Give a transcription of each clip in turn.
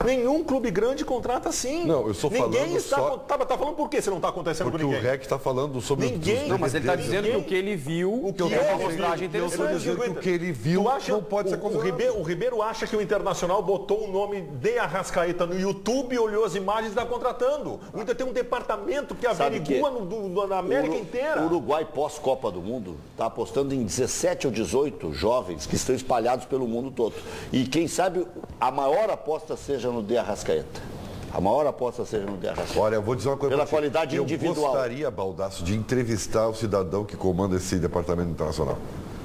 Nenhum clube grande contrata assim. Não, eu estou falando Tá falando por que você não está acontecendo com ninguém? Porque o REC está falando sobre... Não, mas ele está dizendo que o que ele viu é uma amostragem interessante. O que ele viu não pode ser o Ribeiro acha que o Internacional botou o nome de Arrascaeta no YouTube e olhou as imagens e está contratando. O Inter tem um departamento que averigua na América inteira. O Uruguai, pós-Copa do Mundo, está apostando em 17 ou 18 jovens que estão espalhados pelo mundo todo. E quem sabe a maior aposta seja no de Arrascaeta. A maior aposta seja no de Arrascaeta. Olha, eu vou dizer uma coisa pela qualidade individual. Eu gostaria, Baldasso, de entrevistar o cidadão que comanda esse departamento internacional.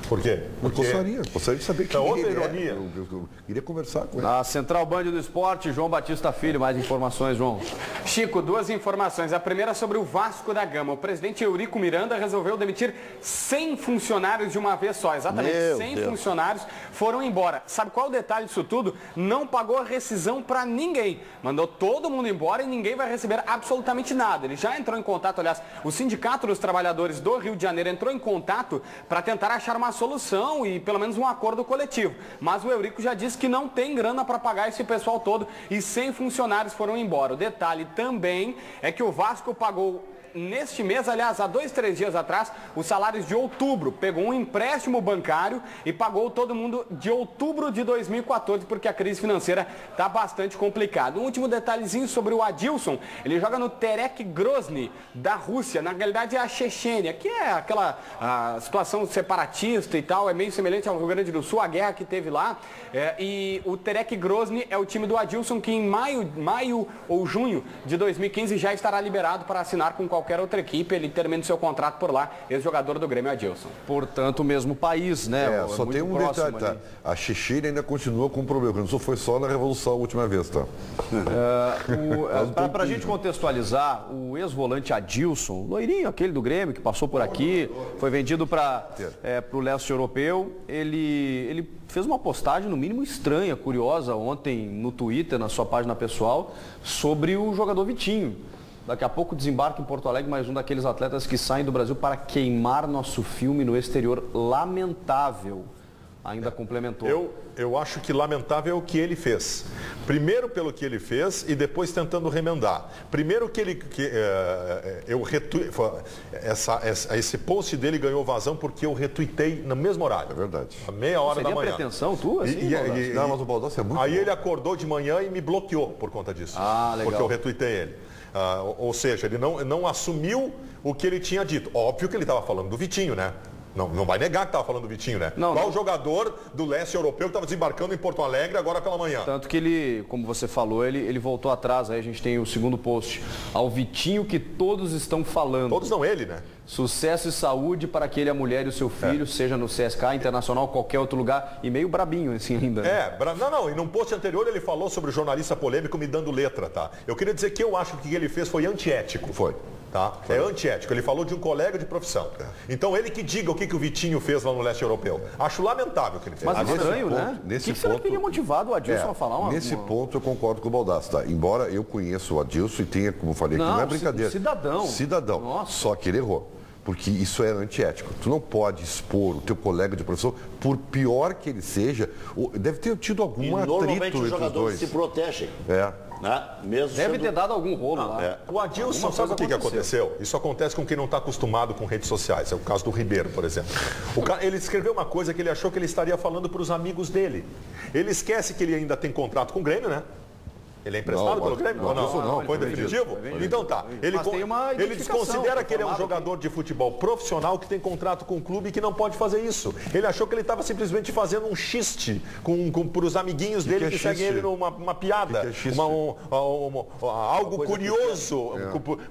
Por quê? Gostaria de saber quem outra ele ironia. Eu queria conversar com ele. Na Central Band do Esporte, João Batista Filho, mais informações, João. Chico, duas informações. A primeira sobre o Vasco da Gama. O presidente Eurico Miranda resolveu demitir 100 funcionários de uma vez só. Exatamente, 100 funcionários foram embora. Sabe qual é o detalhe disso tudo? Não pagou rescisão para ninguém. Mandou todo mundo embora e ninguém vai receber absolutamente nada. Ele já entrou em contato, aliás, o Sindicato dos Trabalhadores do Rio de Janeiro entrou em contato para tentar achar uma solução e pelo menos um acordo coletivo. Mas o Eurico já disse que não tem grana para pagar esse pessoal todo e 100 funcionários foram embora. O detalhe também é que o Vasco pagou neste mês, aliás, há 2, 3 dias atrás, os salários de outubro. Pegou um empréstimo bancário e pagou todo mundo de outubro de 2014, porque a crise financeira está bastante complicada. Um último detalhezinho sobre o Adilson. Ele joga no Terek Grozny, da Rússia. Na realidade é a Chechênia, que é aquela situação separatista e tal, é meio semelhante ao Rio Grande do Sul, a guerra que teve lá. E o Terek Grozny é o time do Adilson, que em maio ou junho de 2015 já estará liberado para assinar com qualquer outra equipe. Ele termina o seu contrato por lá, ex-jogador do Grêmio, Adilson. Portanto, o mesmo país, né? Só tem um detalhe, tá? A Chechênia ainda continua com um problema, não foi só na Revolução a última vez, tá? Para a gente contextualizar, o ex-volante Adilson, loirinho, aquele do Grêmio, que passou por aqui, foi vendido para o leste europeu, ele fez uma postagem, no mínimo estranha, curiosa, ontem no Twitter, na sua página pessoal, sobre o jogador Vitinho. Daqui a pouco desembarca em Porto Alegre mais um daqueles atletas que saem do Brasil para queimar nosso filme no exterior. Lamentável. Ainda complementou. Eu acho que lamentável é o que ele fez. Primeiro pelo que ele fez e depois tentando remendar. Primeiro que ele... esse post dele ganhou vazão porque eu retuitei no mesmo horário. É verdade. A meia hora da manhã. Seria pretensão tua? Assim, não, mas o Baldassi é muito Aí bom. ele acordou de manhã e me bloqueou por conta disso. Legal. Porque eu retuitei ele. Ou seja, ele não assumiu o que ele tinha dito. Óbvio que ele estava falando do Vitinho, né? Não vai negar que estava falando do Vitinho, né? Qual jogador do leste europeu que estava desembarcando em Porto Alegre agora pela manhã? Tanto que ele, como você falou, ele voltou atrás. Aí a gente tem o segundo post. Ao Vitinho que todos estão falando. Todos não, ele, né? Sucesso e saúde para que ele, a mulher e o seu filho, seja no CSK, Internacional, qualquer outro lugar. E meio brabinho, assim, ainda. Né? E num post anterior ele falou sobre o jornalista polêmico me dando letra, tá? Eu queria dizer que eu acho que o que ele fez foi antiético. Foi. Tá? É antiético. Ele falou de um colega de profissão. Então ele que diga o que o Vitinho fez lá no leste europeu. Acho lamentável o que ele fez. Mas estranho, né? O que será que teria motivado o Adilson a falar Nesse ponto eu concordo com o Baldassi, tá? Embora eu conheça o Adilson e tenha, como eu falei aqui, não é brincadeira. Cidadão. Nossa. Só que ele errou. Porque isso é antiético. Tu não pode expor o teu colega de profissão, por pior que ele seja, deve ter tido algum atrito normalmente os jogadores se protegem. Né? Mesmo deve ter dado algum rolo lá. O Adilson, sabe o que aconteceu? Isso acontece com quem não está acostumado com redes sociais. É o caso do Ribeiro, por exemplo. Ele escreveu uma coisa que ele achou que ele estaria falando para os amigos dele. Ele esquece que ele ainda tem contrato com o Grêmio, né? Ele é emprestado pelo Grêmio? Não, foi definitivo? Então tá. Ele desconsidera que ele é um jogador de futebol profissional que tem contrato com o clube e que não pode fazer isso. Ele achou que ele estava simplesmente fazendo um xiste para os amiguinhos dele que seguem ele numa piada. Algo curioso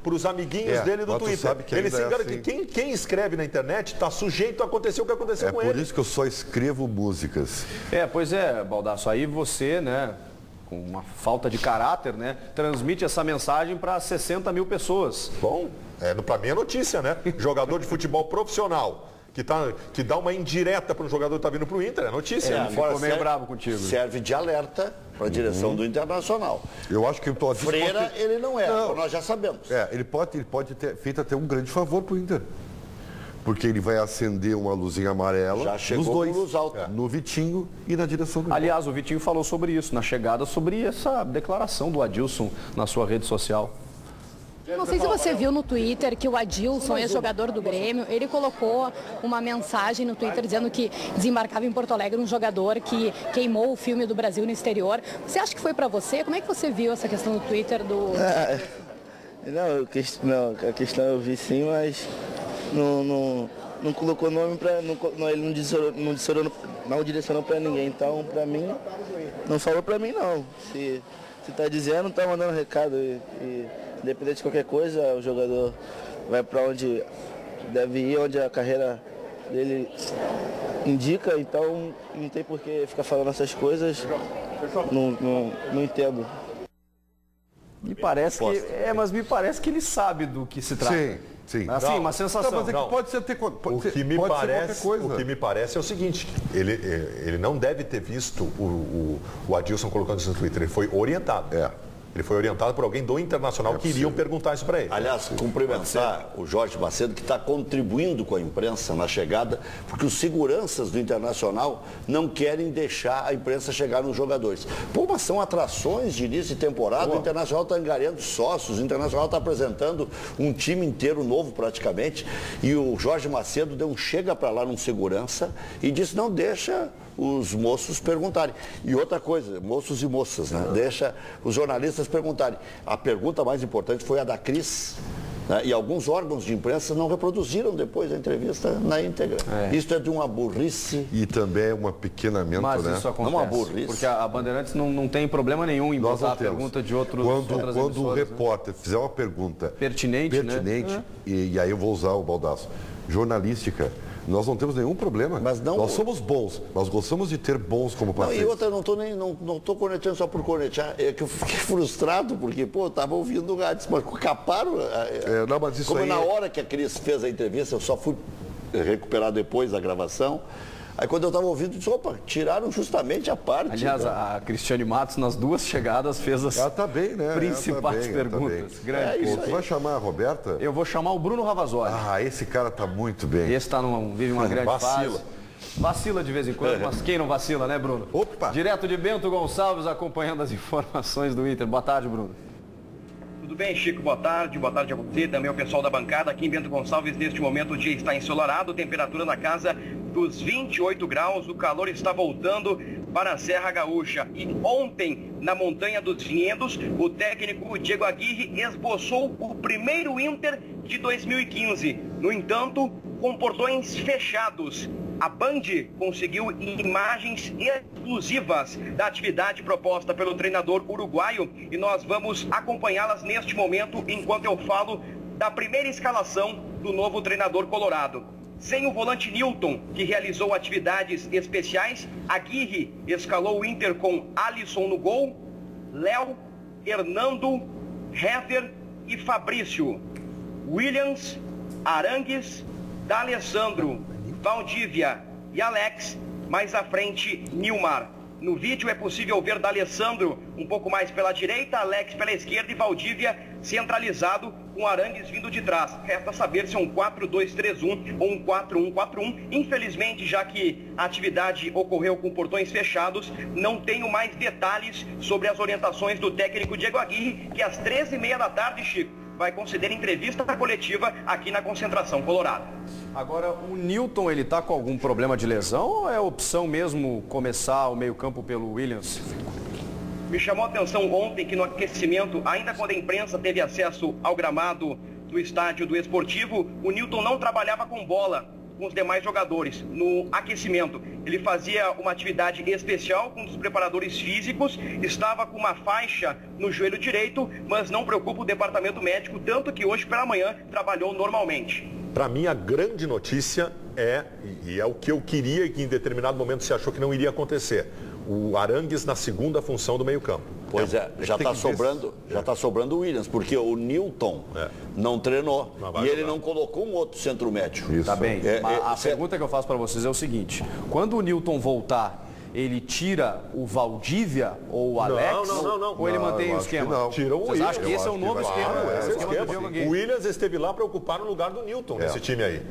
para os amiguinhos dele do Twitter. Ele se engana que quem escreve na internet está sujeito a acontecer o que aconteceu com ele. É por isso que eu só escrevo músicas. Pois é, Baldasso. Aí você, né, com uma falta de caráter, né, transmite essa mensagem para 60 mil pessoas. Bom, para mim é notícia, né? Jogador de futebol profissional que dá uma indireta para um jogador que está vindo para o Inter, é notícia. Ficou meio bravo contigo. Serve de alerta para a direção do Internacional. Eu acho que o Freira ele não é, nós já sabemos. Ele pode ter feito até um grande favor para o Inter. porque ele vai acender uma luzinha amarela Já chegou nos dois, com luz alta. no Vitinho e na direção do Aliás, o Vitinho falou sobre isso na chegada, sobre essa declaração do Adilson na sua rede social. Não sei se você viu no Twitter que o Adilson, ex-jogador do Grêmio, ele colocou uma mensagem no Twitter dizendo que desembarcava em Porto Alegre um jogador que queimou o filme do Brasil no exterior. Você acha que foi para você? Como é que você viu essa questão no Twitter do... Não, a questão eu vi sim, mas não colocou nome para... Ele não direcionou para ninguém, então para mim, não falou para mim não. Se tá dizendo, tá mandando recado e independente de qualquer coisa, o jogador vai para onde deve ir, onde a carreira dele indica, então não tem por que ficar falando essas coisas, não entendo. Me parece que, mas me parece que ele sabe do que se trata. Sim. Assim, uma sensação. Não, mas é que pode ser O que me parece é o seguinte, ele não deve ter visto o Adilson colocando isso no Twitter, ele foi orientado. Ele foi orientado por alguém do Internacional que iriam perguntar isso para ele. Aliás, cumprimentar o Jorge Macedo, que está contribuindo com a imprensa na chegada, porque os seguranças do Internacional não querem deixar a imprensa chegar nos jogadores. Pô, mas são atrações de início de temporada, o Internacional está angariando sócios, o Internacional está apresentando um time inteiro novo praticamente, e o Jorge Macedo deu um chega para lá num segurança e disse, não deixa os moços perguntarem. E outra coisa, moços e moças, né? Deixa os jornalistas perguntarem. A pergunta mais importante foi a da Cris, né? E alguns órgãos de imprensa não reproduziram depois a entrevista na íntegra. Isso é de uma burrice. E também é um apequenamento, mas né? Isso acontece, não é uma burrice. Porque a Bandeirantes não tem problema nenhum em botar a pergunta de outras Quando o repórter fizer uma pergunta pertinente, né? E aí eu vou usar o baldaço, jornalística, nós não temos nenhum problema. Mas não... Nós somos bons. Nós gostamos de ter bons como parceiros. E outra, eu não estou cornetando só por cornetear. É que eu fiquei frustrado, porque, eu estava ouvindo o Gades, mas caparam. Mas isso como aí... na hora que a Cris fez a entrevista, eu só fui recuperar depois da gravação. Aí quando eu estava ouvindo, eu disse, opa, tiraram justamente a parte. Aliás, a Cristiane Matos, nas duas chegadas, fez as principais perguntas. Tu vai chamar a Roberta? Eu vou chamar o Bruno Ravazoli. Esse cara tá muito bem. Esse vive uma grande fase. Vacila de vez em quando, mas quem não vacila, né, Bruno? Opa! Direto de Bento Gonçalves, acompanhando as informações do Inter. Boa tarde, Bruno. Tudo bem, Chico? Boa tarde a você, também ao pessoal da bancada. Aqui em Bento Gonçalves, neste momento, o dia está ensolarado, temperatura na casa dos 28 graus, o calor está voltando para a Serra Gaúcha. E ontem, na Montanha dos Vinhedos, o técnico Diego Aguirre esboçou o primeiro Inter de 2015. No entanto, com portões fechados. A Band conseguiu imagens exclusivas da atividade proposta pelo treinador uruguaio e nós vamos acompanhá-las neste momento enquanto eu falo da primeira escalação do novo treinador colorado. Sem o volante Newton, que realizou atividades especiais, Aguirre escalou o Inter com Alisson no gol, Léo, Hernando, Hever e Fabrício. Williams, Arangues, D'Alessandro, Valdívia e Alex, mais à frente Nilmar. No vídeo é possível ver D'Alessandro um pouco mais pela direita, Alex pela esquerda e Valdívia centralizado com Arangues vindo de trás. Resta saber se é um 4-2-3-1 ou um 4-1-4-1. Infelizmente, já que a atividade ocorreu com portões fechados, não tenho mais detalhes sobre as orientações do técnico Diego Aguirre, que às 13h30 da tarde, Chico, vai conceder entrevista coletiva aqui na Concentração Colorado. Agora, o Newton, ele tá com algum problema de lesão ou é opção mesmo começar o meio-campo pelo Williams? Me chamou a atenção ontem que no aquecimento, ainda quando a imprensa teve acesso ao gramado do estádio do Esportivo, o Newton não trabalhava com bola com os demais jogadores no aquecimento. Ele fazia uma atividade especial com os preparadores físicos, estava com uma faixa no joelho direito, mas não preocupa o departamento médico, tanto que hoje pela manhã trabalhou normalmente. Para mim, a grande notícia e é o que eu queria e que em determinado momento se achou que não iria acontecer, o Arangues na segunda função do meio-campo. Pois já está sobrando o Williams, porque o Newton não treinou e ele não colocou um outro centro médio. Tá bem. A pergunta que eu faço para vocês é o seguinte: quando o Newton voltar ele tira o Valdívia ou o Alex? Não. Ou ele mantém o esquema? Tira o Williams. Acho que esse é o novo esquema. O Williams esteve lá para ocupar no lugar do Newton nesse time aí.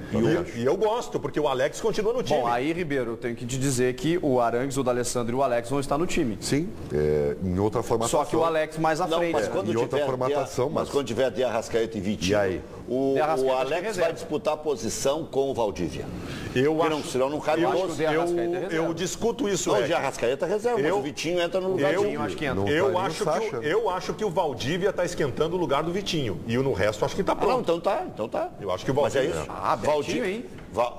E eu gosto, porque o Alex continua no time. Bom, aí, Ribeiro, eu tenho que te dizer que o Arangues, o D'Alessandro e o Alex vão estar no time. Sim, em outra formação. Só que o Alex mais à frente. Mas quando outra formatação. Mas quando tiver de Arrascaeta e Vitinho, e aí? O Alex vai disputar a posição com o Valdívia. Senão não cabe eu discuto isso. Não, o de Arrascaeta reserva, mas o Vitinho entra no lugar do Vitinho. Eu acho que o Valdívia está esquentando o lugar do Vitinho. E no resto acho que está pronto. Então tá. Eu acho que o Valdívia... Mas é isso. Betinho, hein?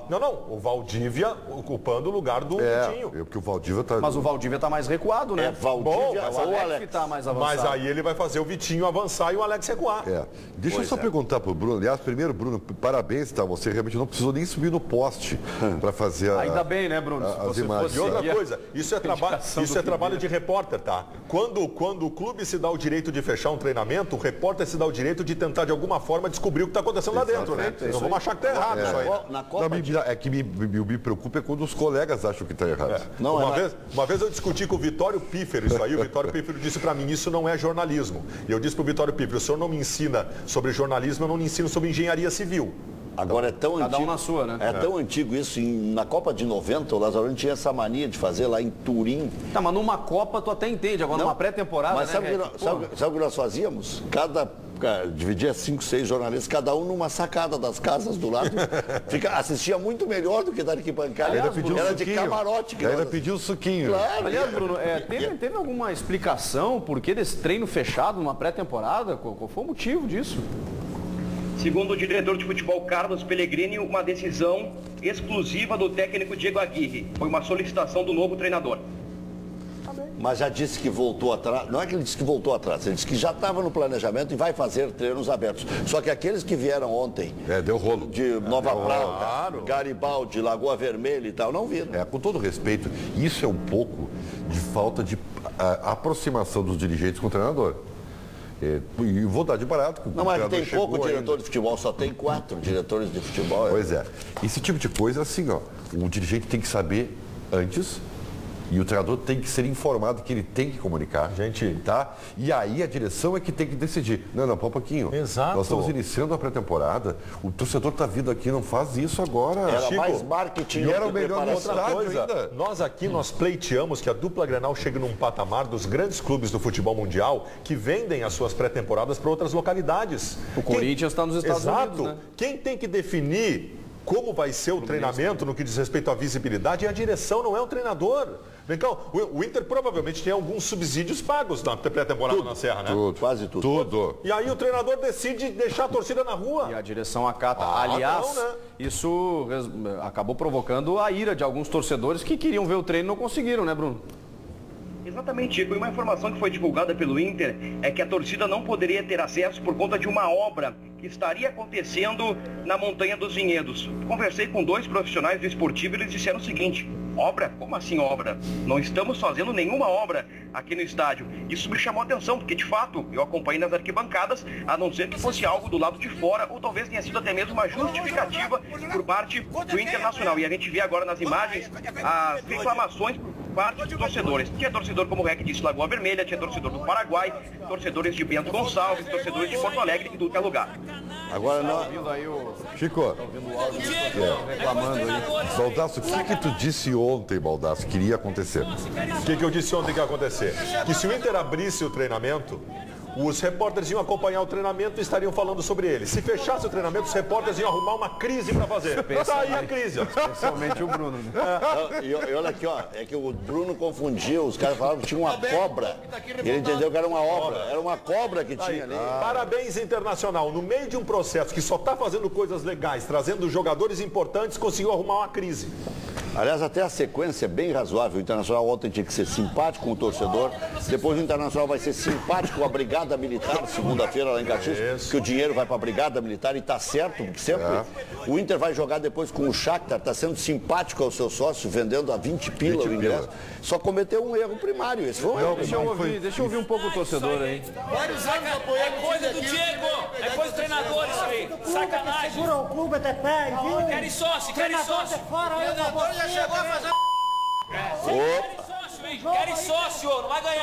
Não, o Valdívia ocupando o lugar do Vitinho. Porque o Valdívia tá... Mas o Valdívia está mais recuado, né? Valdívia ou o Alex está mais avançado. Mas aí ele vai fazer o Vitinho avançar e o Alex recuar. Deixa eu só perguntar pro Bruno. Aliás, primeiro, Bruno, parabéns, tá? Você realmente não precisou nem subir no poste para fazer Ainda bem, né, Bruno? as imagens. E outra coisa, isso é trabalho de repórter, tá? Quando o clube se dá o direito de fechar um treinamento, o repórter se dá o direito de tentar, de alguma forma, descobrir o que está acontecendo lá dentro, né? Não vamos achar que está errado isso aí. É que me preocupa é quando os colegas acham que está errado. Uma vez eu discuti com o Vitório Pífero isso aí, o Vitório Pífero disse para mim, isso não é jornalismo. E eu disse para o Vitório Pífero, o senhor não me ensina sobre jornalismo, eu não me ensino sobre engenharia civil. Agora é tão Cada antigo. um na sua, né? É tão antigo isso. Na Copa de 90, o Lazarone tinha essa mania de fazer lá em Turim. Tá, mas numa Copa tu até entende, agora numa pré-temporada. Mas sabe o que nós fazíamos? Dividia 5, 6 jornalistas, cada um numa sacada das casas do lado. Assistia muito melhor do que da arquibancada. Era de camarote. Ainda pediu o suquinho. Claro. Aliás, Bruno, teve alguma explicação por que desse treino fechado numa pré-temporada? Qual foi o motivo disso? Segundo o diretor de futebol Carlos Pellegrini, uma decisão exclusiva do técnico Diego Aguirre. Foi uma solicitação do novo treinador. Mas já disse que voltou atrás. Não é que ele disse que voltou atrás, ele disse que já estava no planejamento e vai fazer treinos abertos. Só que aqueles que vieram ontem, deu rolo. De Nova Prata, Garibaldi, Lagoa Vermelha e tal, não viram. Com todo respeito, isso é um pouco de falta de aproximação dos dirigentes com o treinador. E vou dar de barato. Não, mas tem pouco diretor de futebol, só tem 4 diretores de futebol. Pois é. Esse tipo de coisa, assim, o dirigente tem que saber antes. E o treinador tem que ser informado que ele tem que comunicar. Tá? E aí a direção é que tem que decidir. Não, pô, um pouquinho. Exato. Nós estamos iniciando a pré-temporada. O torcedor está vindo aqui, não faz isso agora. Era mais marketing. E era o melhor estádio ainda. Nós pleiteamos que a dupla Grenal chegue num patamar dos grandes clubes do futebol mundial que vendem as suas pré-temporadas para outras localidades. O Corinthians está nos Estados Unidos, né? Quem tem que definir como vai ser o treinamento no que diz respeito à visibilidade é a direção, não é o treinador. Vem cá, o Inter provavelmente tem alguns subsídios pagos na pré-temporada na Serra, né? Quase tudo. E aí o treinador decide deixar a torcida na rua. E a direção acata. Aliás, isso acabou provocando a ira de alguns torcedores que queriam ver o treino e não conseguiram, né, Bruno? Exatamente, Chico. E uma informação que foi divulgada pelo Inter é que a torcida não poderia ter acesso por conta de uma obra que estaria acontecendo na Montanha dos Vinhedos. Conversei com 2 profissionais do esportivo e eles disseram o seguinte: obra? Como assim obra? Não estamos fazendo nenhuma obra aqui no estádio. Isso me chamou a atenção, porque de fato eu acompanhei nas arquibancadas, a não ser que fosse algo do lado de fora, ou talvez tenha sido até mesmo uma justificativa por parte do Internacional. E a gente vê agora nas imagens as reclamações por parte dos torcedores. Tinha torcedor, como o Rec disse, Lagoa Vermelha, tinha torcedor do Paraguai, torcedores de Bento Gonçalves, torcedores de Porto Alegre e tudo que é lugar. Agora não. Chico, Reclamando aí. Baldasso, o que tu disse ontem, Baldasso, que iria acontecer? O que eu disse ontem que ia acontecer? Que se o Inter abrisse o treinamento, os repórteres iam acompanhar o treinamento e estariam falando sobre ele. Se fechasse o treinamento, os repórteres iam arrumar uma crise para fazer. Tá aí a crise. Especialmente o Bruno. Né? E olha aqui, é que o Bruno confundiu, os caras falavam que tinha uma cobra. E ele entendeu que era uma obra. Era uma cobra que tinha ali. Parabéns, Internacional. No meio de um processo que só está fazendo coisas legais, trazendo jogadores importantes, conseguiu arrumar uma crise. Aliás, até a sequência é bem razoável. O Internacional ontem tinha que ser simpático com o torcedor. Depois o Internacional vai ser simpático com a Brigada Militar, segunda-feira lá em Caxias, que o dinheiro vai para a Brigada Militar e está certo, porque sempre o Inter vai jogar depois com o Shakhtar, está sendo simpático ao seu sócio, vendendo a 20 pila o ingresso. Só cometeu um erro primário. Esse foi um erro. Deixa eu ouvir um pouco o torcedor aí. Vários anos apoiando o coisa do Diego, é coisa do treinador isso aí. Sacanagem. Segura o clube até pé, viu? Querem sócio, querem sócio. O treinador já chegou a fazer. Querem sócio, não vai ganhar.